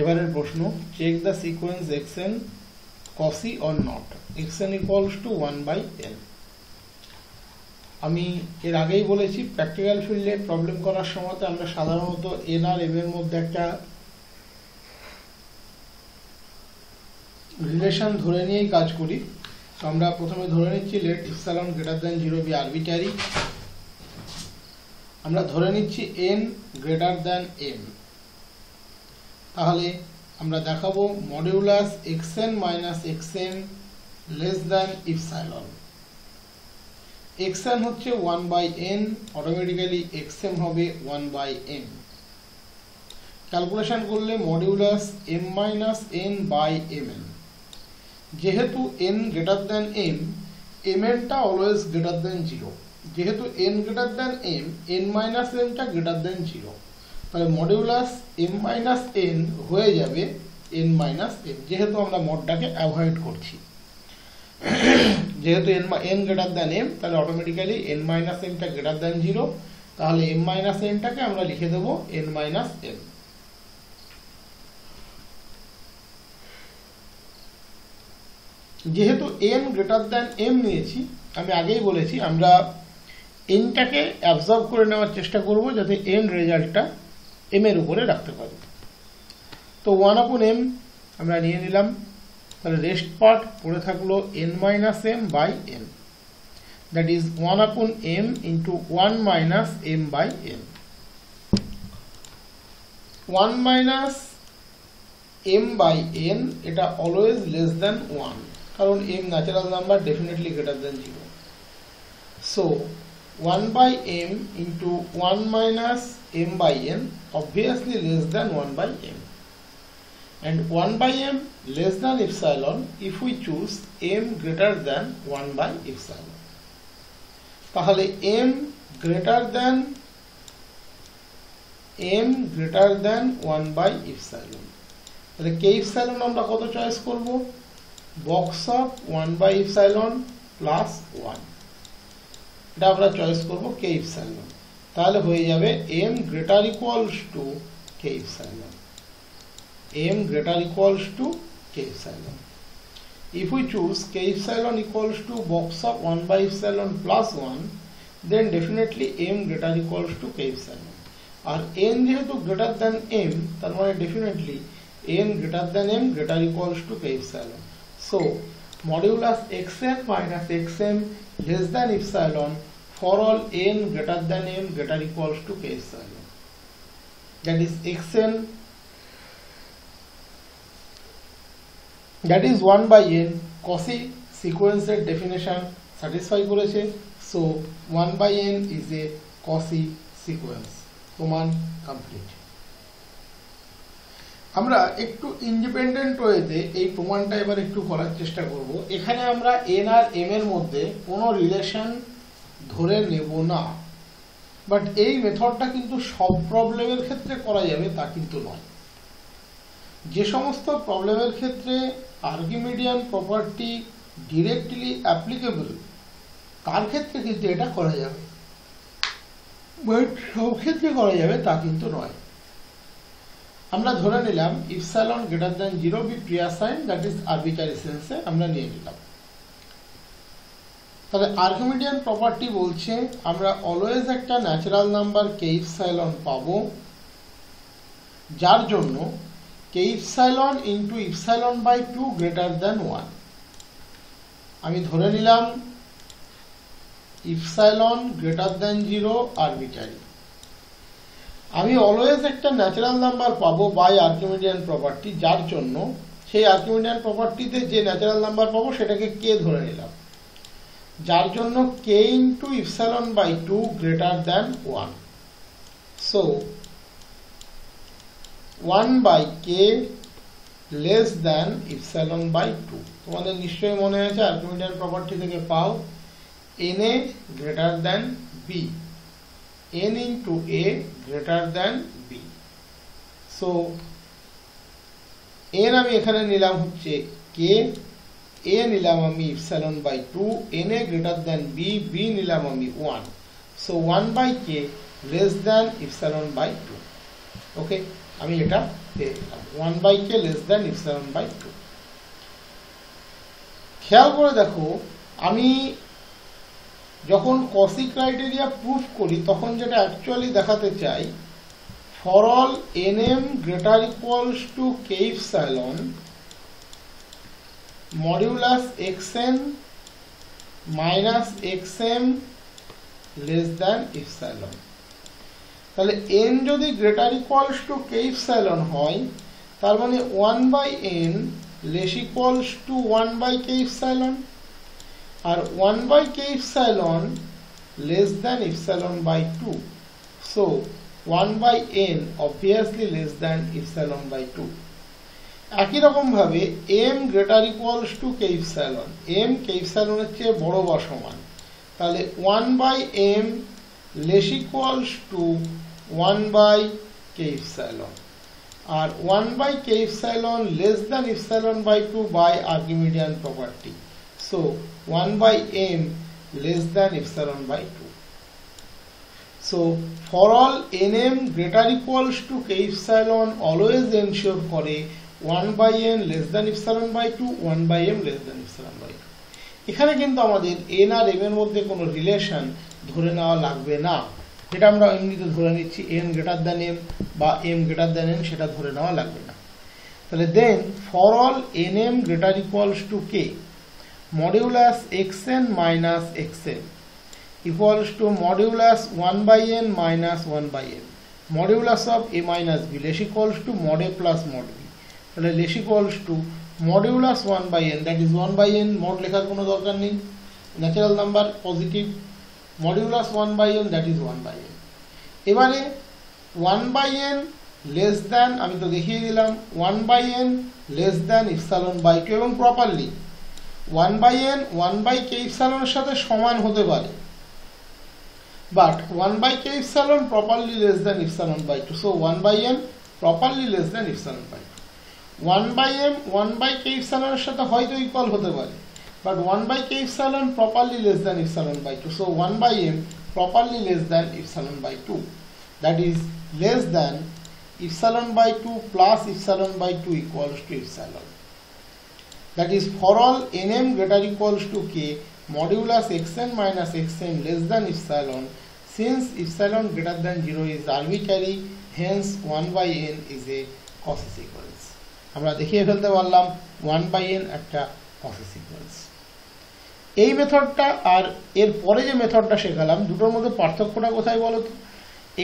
এবারের প্রশ্ন, check the sequence xn cosy or not, xn equals to 1/n। আমি এর আগেই বলেছি প্র্যাকটিক্যাল ফিল্ডে প্রবলেম করার সময় আমরা সাধারণত n আর m এর মধ্যে একটা রিলেশন ধরে নিয়েই কাজ করি। তো আমরা প্রথমে ধরে নিচ্ছি let epsilon greater than 0 be arbitrary. আমরা ধরে নিচ্ছি n গ্রেটার দ্যান m। তাহলে আমরা দেখাবো modulus xn minus xm less than epsilon. xn হচ্ছে 1/n, অটোমেটিক্যালি xm হবে 1/m। ক্যালকুলেশন করলে modulus m minus n by mn। যেহেতু n greater than m, mn টা অলওয়েজ গ্রেটার দ্যান 0। যেহেতু n greater than m, n minus m টা greater than 0। তাহলে modulus m minus n হয়ে যাবে n minus m, যেহেতু আমরা মডটাকে অ্যাভয়েড করছি। যেহেতু n গ্রেটার দ্যান m, তাহলে অটোমেটিক্যালি n মাইনাস m টা গ্রেটার দ্যান 0। তাহলে m মাইনাস n টাকে আমরা লিখে দেবো n মাইনাস m। যেহেতু n গ্রেটার দ্যান m নিয়েছি, আমি আগেই বলেছি আমরা n টাকে অ্যাবজর্ব করে নেওয়ার চেষ্টা করব যাতে n রেজাল্টটা m এর উপরে রাখতে পারি। তো 1/m আমরা নিয়ে নিলাম, তাহলে রেস্ট পার্ট পড়ে থাকলো n minus m by n, that is 1/m into 1 minus m by n। 1 minus m by n এটা অলওয়েজ লেস দ্যান 1, কারণ m natural number, definitely greater than 0। So 1/m into 1 minus m by n obviously less than 1/m, and 1/m less than epsilon if we choose m greater than 1/epsilon। তাহলে m greater than 1/epsilon, তাহলে k epsilon আমরা কত choice করব? Box of 1/epsilon plus 1, এটা আমরা choice করব k epsilon। তাহলে হয়ে যাবে m greater equals to k epsilon, m greater equals to k epsilon। If we choose k epsilon equals to box of 1/epsilon plus 1, then definitely m greater equals to k epsilon। R n যেহেতু greater than m, তার মানে definitely n greater than m greater equals to k epsilon। So modulus xn minus xm less than epsilon for all n greater than m greater equals to k epsilon, that is xn, that is 1/n cosy sequence এর definition satisfy করেছে। So 1/n is a cosy sequence। প্রমাণ complete. আমরা একটু independent ওয়েতে এই প্রমাণটা এবার একটু করার চেষ্টা করব। এখানে আমরা n আর m এর মধ্যে কোনো রিলেশন ধরে নেব না, বাট এই মেথডটা কিন্তু সব প্রবলেমের ক্ষেত্রে করা যাবে তা কিন্তু নয়। যে সমস্ত প্রবলেমের ক্ষেত্রে আর্কিমিডিয়ান প্রপার্টি ডিরেক্টলি অ্যাপ্লিকেবল, তার ক্ষেত্রে কিন্তু এটা করা যাবে, বাট সব ক্ষেত্রে করা যাবে তা কিন্তু নয়। আমরা ধরে নিলাম epsilon greater than 0 be preassigned, that is arbitrary সেন্সে আমরা নিয়ে নিলাম। তাহলে আর্কিমিডিয়ান প্রপার্টি বলছে আমরা অলওয়েজ একটা ন্যাচারাল নাম্বার কে ইপসিলন পাবো, যার জন্য k epsilon into epsilon by 2 greater than 1। আমি ধরে নিলাম ইপসিলন গ্রেটার দ্যান 0 আরবিটারি। আমি অলওয়েজ একটা ন্যাচারাল নাম্বার পাবো বাই আর্কিমিডিয়ান প্রপার্টি, যার জন্য সেই আর্কিমিডিয়ান প্রপার্টিতে যে ন্যাচারাল নাম্বার পাবো সেটাকে কে ধরে নিলাম, যার জন্য k into epsilon by 2 greater than 1। So 1/k less than epsilon by 2। তোমাদের নিশ্চয়ই মনে আছে আর্কিমিডিয়ান প্রপার্টি থেকে পাও na greater than b, n into a greater than b। So n আমি এখানে নিলাম হচ্ছে k, a নিলাম আমি epsilon by 2, na greater than b, b নিলাম আমি 1। So 1/k less than epsilon by 2। ওকে, আমি এটা পেয়ে গেলাম 1/k less than epsilon by 2। খেয়াল করে দেখো, আমি যখন কসি ক্রাইটেরিয়া প্রুফ করি তখন যেটা অ্যাকচুয়ালি দেখাতে চাই, for all nm greater equals to k epsilon modulus xn minus xm less than epsilon. তাহলে n যদি greater equals to k epsilon হয়, তার মানে 1/n less equals to 1/k epsilon, আর 1/k epsilon less than epsilon by 2। So 1/n obviously less than epsilon by 2। একই রকম ভাবে m greater equals to k epsilon, m k ইপসিলনের চেয়ে বড় বা সমান, তাহলে 1/m less equals to 1/k epsilon, আর 1/k epsilon less than epsilon by 2 by Archimedean property. So 1/m less than epsilon by 2। So for all nm greater equals to k epsilon always ensure করে 1/n less than epsilon by 2, 1/m less than epsilon by 2। এখানে কিন্তু আমাদের n আর m এর মধ্যে কোনো relation ধরে নেওয়া লাগবে না, যেটা আমরা এমনিতে ধরে নিচ্ছি n গ্রেটার দ্যান m বা m গ্রেটার দ্যান n, সেটা ধরে নেওয়া লাগবে না। তাহলে then for all nm greater equals to k modulus xn minus xm equals to modulus 1/n minus 1/n, modulus of a minus b less equals to mod a plus mod b, তাহলে less equals to modulus 1/n, that is 1/n, mod লেখার কোনো দরকার নেই, natural number positive, modulus 1/n, that is 1/n। এবারে 1/n less than, আমি তো দেখিয়ে দিলাম 1/n less than epsilon by 2, এবং প্রপারলি 1/n 1/k ইপসিলনের সাথে সমান হতে পারে, but 1/k epsilon properly less than epsilon by 2. So 1/n properly less than epsilon by 2. 1/m 1/k epsilon এর সাথে হয়তো ইকুয়াল হতে পারে, but 1/k epsilon properly less than epsilon by 2. So 1/m properly less than epsilon by 2. That is less than epsilon by 2 plus epsilon by 2 equals to epsilon. That is for all nm greater equals to k modulus xn minus xm less than epsilon, since epsilon greater than 0 is arbitrary, hence 1/n is a Cauchy sequence। আমরা দেখিয়ে ফেলতে পারলাম 1/n একটা Cauchy sequence। এই মেথডটা আর এর পরে যে মেথডটা শেখালাম, দুটোর মধ্যে পার্থক্যটা কোথায় বলো তো?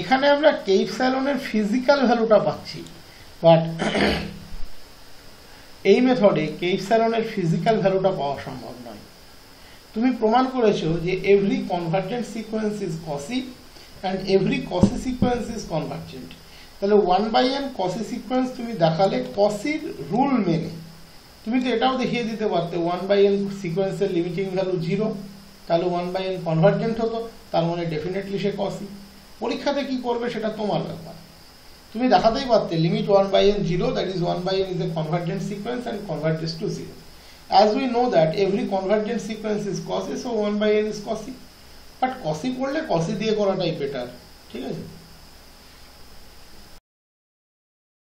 এখানে আমরা k ইপসিলনের ফিজিক্যাল ভ্যালুটা পাচ্ছি, বাট এই মেথডে k ইপসিলনের ফিজিক্যাল ভ্যালুটা পাওয়া সম্ভব নয়। তুমি প্রমাণ করেছো যে every convergent sequence is Cauchy and every Cauchy sequence is convergent. তাহলে 1/n Cauchy সিকোয়েন্স তুমি দেখালে Cauchyর রুল মেনে। তুমি তো এটাও দেখিয়ে দিতে পারতে 1/n সিকোয়েন্সের লিমিটিং ভ্যালু 0, তাহলে 1/n কনভার্জেন্ট হতো, তার মানে ডেফিনেটলি সে Cauchy। পরীক্ষাতে কি করবে সেটা তোমার ব্যাপার, তুমি দেখাতেই পারতে limit 1/n 0, that is 1/n is a convergent sequence and converges to 0। As we know that every convergent sequence is Cauchy, so 1/n is Cauchy, but Cauchy করলে Cauchy দিয়ে করাটাই বেটার, ঠিক আছে।